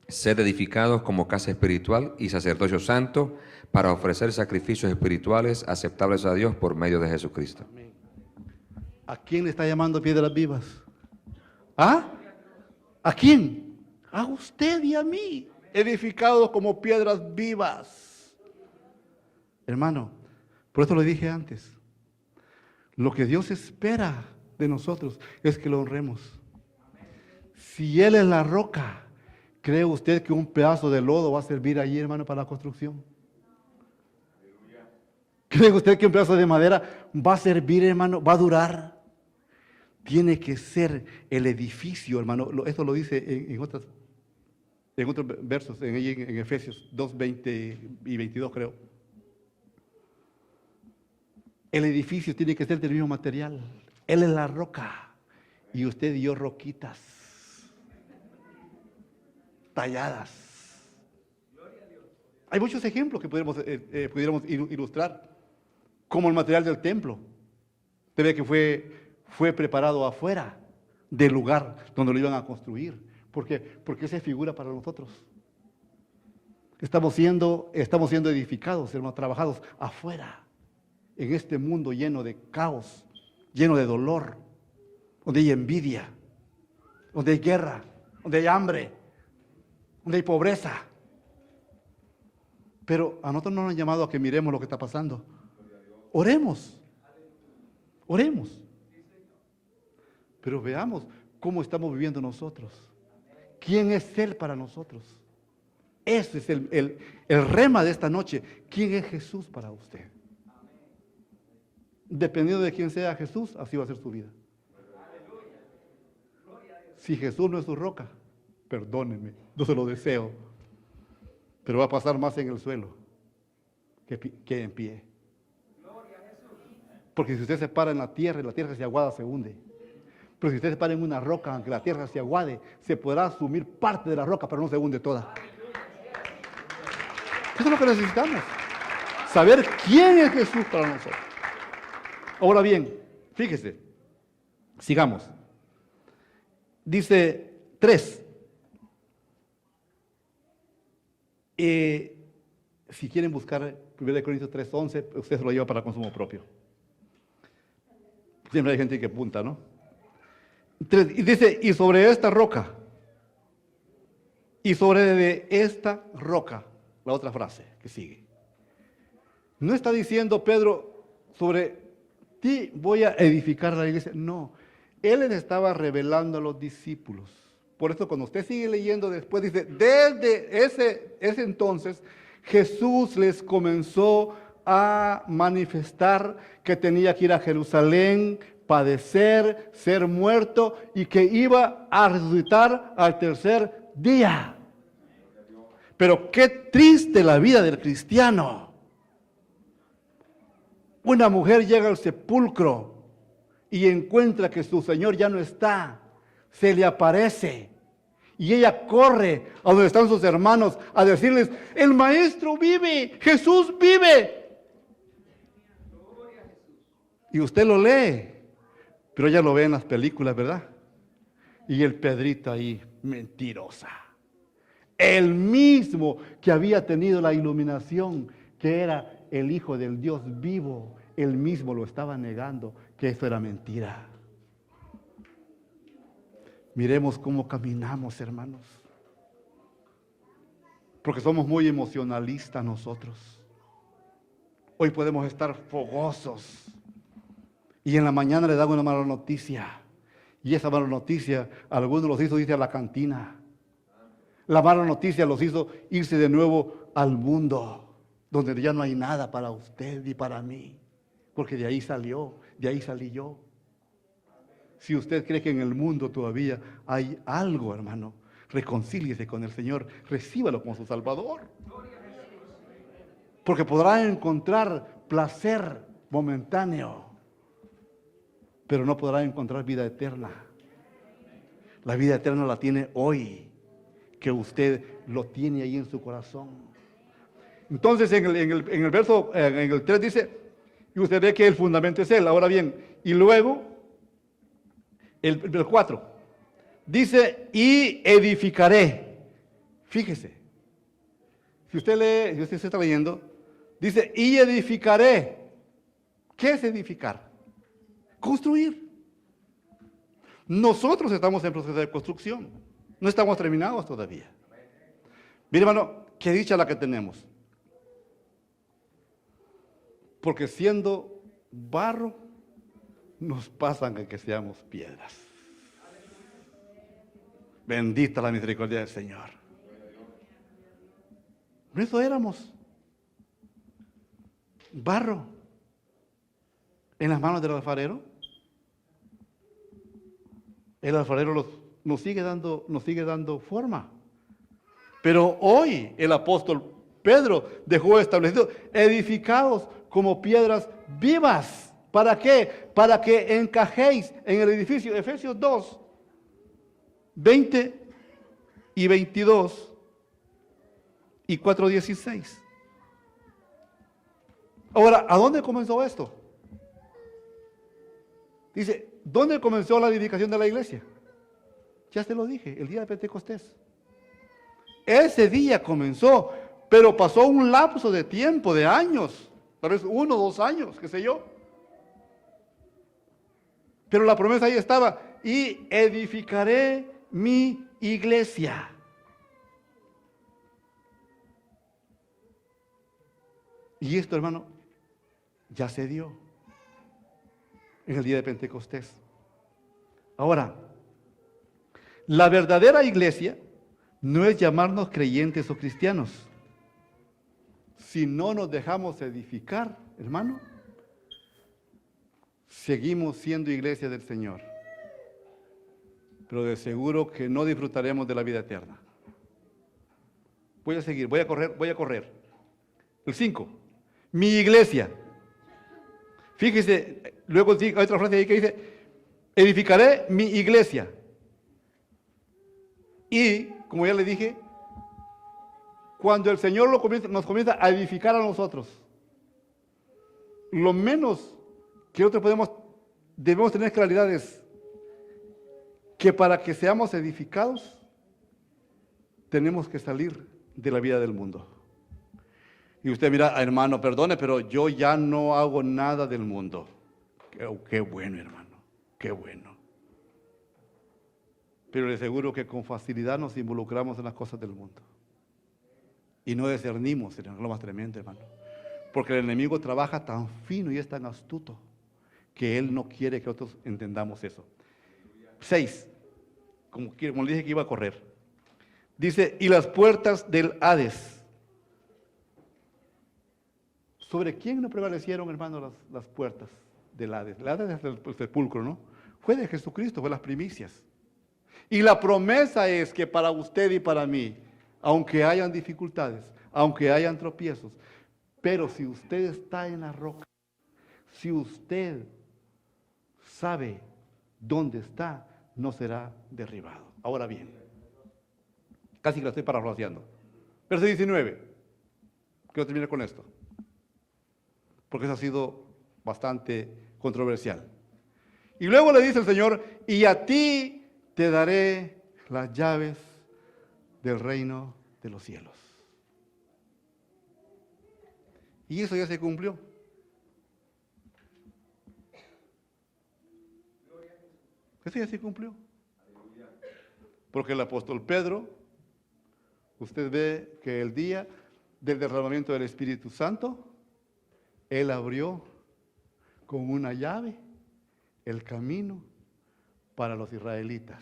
sed edificados como casa espiritual y sacerdocio santo, para ofrecer sacrificios espirituales aceptables a Dios por medio de Jesucristo. Amén. ¿A quién le está llamando piedras vivas? ¿Ah? ¿A quién? A usted y a mí, edificados como piedras vivas. Hermano, por eso lo dije antes, lo que Dios espera de nosotros es que lo honremos. Si Él es la roca, ¿cree usted que un pedazo de lodo va a servir allí, hermano, para la construcción? ¿Cree usted que un pedazo de madera va a servir, hermano? ¿Va a durar? Tiene que ser el edificio, hermano. Esto lo dice en otros versos, en Efesios 2, 20 y 22, creo. El edificio tiene que ser del mismo material. Él es la roca y usted y yo roquitas talladas. Hay muchos ejemplos que pudiéramos ilustrar, como el material del templo. Usted ve que fue preparado afuera del lugar donde lo iban a construir. ¿Por qué? Porque esa es figura para nosotros. Estamos siendo edificados, hermanos, trabajados afuera, en este mundo lleno de caos, lleno de dolor, donde hay envidia, donde hay guerra, donde hay hambre, donde hay pobreza. Pero a nosotros no nos han llamado a que miremos lo que está pasando. Oremos. Oremos. Pero veamos cómo estamos viviendo nosotros. ¿Quién es Él para nosotros? Ese es el rema de esta noche. ¿Quién es Jesús para usted? Dependiendo de quién sea Jesús, así va a ser su vida. Si Jesús no es su roca, perdónenme, no se lo deseo, pero va a pasar más en el suelo que en pie. Porque si usted se para en la tierra se aguada, se hunde. Pero si usted se para en una roca, aunque la tierra se aguade, se podrá asumir parte de la roca, pero no se hunde toda. Eso es lo que necesitamos. Saber quién es Jesús para nosotros. Ahora bien, fíjese, sigamos. Dice 3. Si quieren buscar 1 Corintios 3:11, usted se lo lleva para consumo propio. Siempre hay gente que apunta, ¿no? 3, y dice, y sobre esta roca, y sobre de esta roca, la otra frase que sigue. No está diciendo Pedro, sobre ti voy a edificar la iglesia. No, él les estaba revelando a los discípulos. Por eso cuando usted sigue leyendo después dice, desde ese entonces Jesús les comenzó a manifestar que tenía que ir a Jerusalén, padecer, ser muerto y que iba a resucitar al tercer día. Pero qué triste la vida del cristiano. Una mujer llega al sepulcro y encuentra que su Señor ya no está, se le aparece y ella corre a donde están sus hermanos a decirles, el Maestro vive, Jesús vive. Y usted lo lee. Pero ella lo ve en las películas, ¿verdad? Y el Pedrito ahí, mentirosa. El mismo que había tenido la iluminación, que era el Hijo del Dios vivo, él mismo lo estaba negando, que eso era mentira. Miremos cómo caminamos, hermanos. Porque somos muy emocionalistas nosotros. Hoy podemos estar fogosos. Y en la mañana le dan una mala noticia. Y esa mala noticia, algunos los hizo irse a la cantina. La mala noticia los hizo irse de nuevo al mundo, donde ya no hay nada para usted y para mí. Porque de ahí salió, de ahí salí yo. Si usted cree que en el mundo todavía hay algo, hermano, reconcíliese con el Señor, recíbalo como su Salvador. Porque podrá encontrar placer momentáneo, pero no podrá encontrar vida eterna. La vida eterna la tiene hoy, que usted lo tiene ahí en su corazón. Entonces en el verso, en el 3 dice, y usted ve que el fundamento es Él. Ahora bien, y luego, el 4, dice, y edificaré. Fíjese, si usted lee, si usted está leyendo, dice, y edificaré. ¿Qué es edificar? Construir. Nosotros estamos en proceso de construcción. No estamos terminados todavía. Mire, hermano, qué dicha la que tenemos. Porque siendo barro, nos pasan a que seamos piedras. Bendita la misericordia del Señor. Eso éramos. Barro. En las manos del alfarero. El alfarero nos sigue dando forma. Pero hoy el apóstol Pedro dejó establecido, edificados como piedras vivas. ¿Para qué? Para que encajéis en el edificio. Efesios 2, 20 y 22 y 4:16. Ahora, ¿a dónde comenzó esto? Dice, ¿dónde comenzó la edificación de la iglesia? Ya te lo dije, el día de Pentecostés. Ese día comenzó, pero pasó un lapso de tiempo, de años, tal vez 1 o 2 años, qué sé yo. Pero la promesa ahí estaba, y edificaré mi iglesia. Y esto, hermano, ya se dio en el día de Pentecostés. Ahora, la verdadera iglesia no es llamarnos creyentes o cristianos. Si no nos dejamos edificar, hermano, seguimos siendo iglesia del Señor. Pero de seguro que no disfrutaremos de la vida eterna. Voy a seguir, voy a correr. El 5. Mi iglesia. Fíjese, luego hay otra frase ahí que dice, edificaré mi iglesia. Y, como ya le dije, cuando el Señor nos comienza a edificar a nosotros, lo menos que nosotros debemos tener claridad es que para que seamos edificados, tenemos que salir de la vida del mundo. Y usted mira, hermano, perdone, pero yo ya no hago nada del mundo. Qué bueno, hermano, qué bueno. Pero le aseguro que con facilidad nos involucramos en las cosas del mundo. Y no discernimos, es lo más tremendo, hermano. Porque el enemigo trabaja tan fino y es tan astuto que él no quiere que nosotros entendamos eso. 6, como le dije que iba a correr. Dice, y las puertas del Hades. ¿Sobre quién no prevalecieron, hermano, las puertas del Hades? El Hades es el sepulcro, ¿no? Fue de Jesucristo, fue las primicias. Y la promesa es que para usted y para mí, aunque hayan dificultades, aunque hayan tropiezos, pero si usted está en la roca, si usted sabe dónde está, no será derribado. Ahora bien, casi que la estoy parafraseando. Verso 19. Quiero terminar con esto, porque eso ha sido bastante controversial. Y luego le dice el Señor, y a ti te daré las llaves del reino de los cielos. Y eso ya se cumplió. Eso ya se cumplió. Porque el apóstol Pedro, usted ve que el día del derramamiento del Espíritu Santo, él abrió con una llave el camino para los israelitas.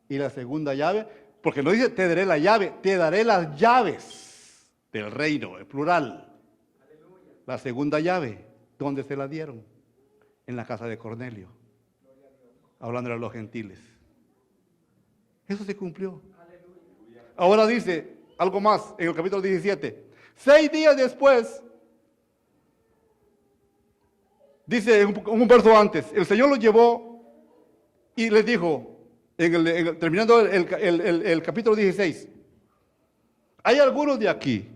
Y la segunda llave, porque no dice te daré la llave, te daré las llaves del reino, en plural. La segunda llave, ¿dónde se la dieron? En la casa de Cornelio, hablando de los gentiles. Eso se cumplió. Ahora dice algo más en el capítulo 17. 6 días después, dice un verso antes, el Señor los llevó y les dijo, terminando el capítulo 16, hay algunos de aquí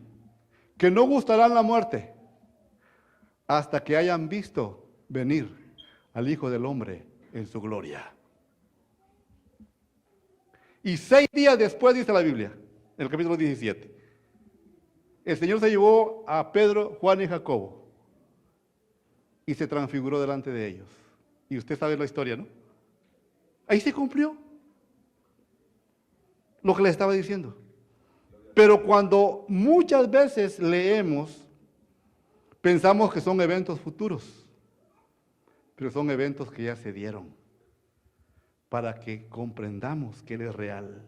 que no gustarán la muerte hasta que hayan visto venir al Hijo del Hombre en su gloria. Y 6 días después, dice la Biblia, en el capítulo 17, el Señor se llevó a Pedro, Juan y Jacobo y se transfiguró delante de ellos. Y usted sabe la historia, ¿no? Ahí se cumplió lo que le estaba diciendo. Pero cuando muchas veces leemos, pensamos que son eventos futuros, pero son eventos que ya se dieron, para que comprendamos que Él es real,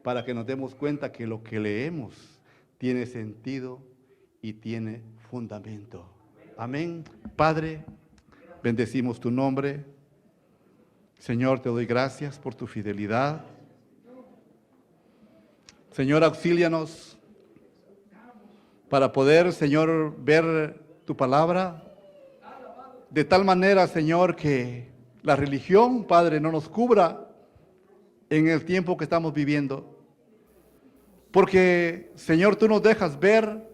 para que nos demos cuenta que lo que leemos tiene sentido y tiene fundamento. Amén. Padre, bendecimos tu nombre. Señor, te doy gracias por tu fidelidad. Señor, auxílianos para poder, Señor, ver tu palabra de tal manera, Señor, que la religión, Padre, no nos cubra en el tiempo que estamos viviendo. Porque, Señor, tú nos dejas ver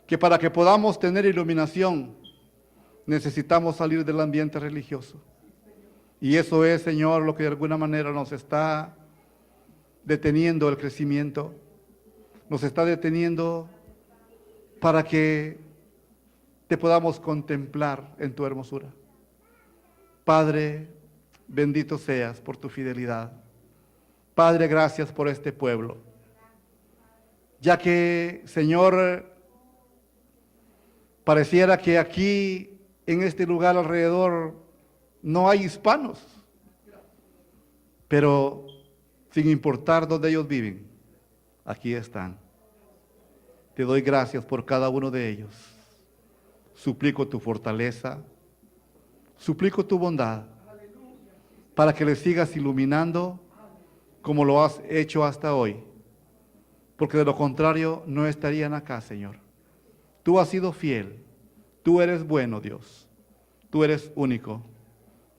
que para que podamos tener iluminación, necesitamos salir del ambiente religioso. Y eso es, Señor, lo que de alguna manera nos está deteniendo el crecimiento, nos está deteniendo para que te podamos contemplar en tu hermosura. Padre, bendito seas por tu fidelidad. Padre, gracias por este pueblo. Ya que, Señor, pareciera que aquí, en este lugar alrededor, no hay hispanos. Pero, sin importar dónde ellos viven, aquí están. Te doy gracias por cada uno de ellos. Suplico tu fortaleza, suplico tu bondad, para que les sigas iluminando como lo has hecho hasta hoy. Porque de lo contrario no estarían acá, Señor. Tú has sido fiel, tú eres bueno, Dios. Tú eres único.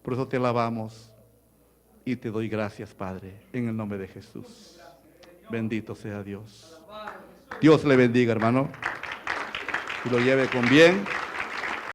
Por eso te alabamos y te doy gracias, Padre, en el nombre de Jesús. Bendito sea Dios. Dios le bendiga, hermano, y lo lleve con bien.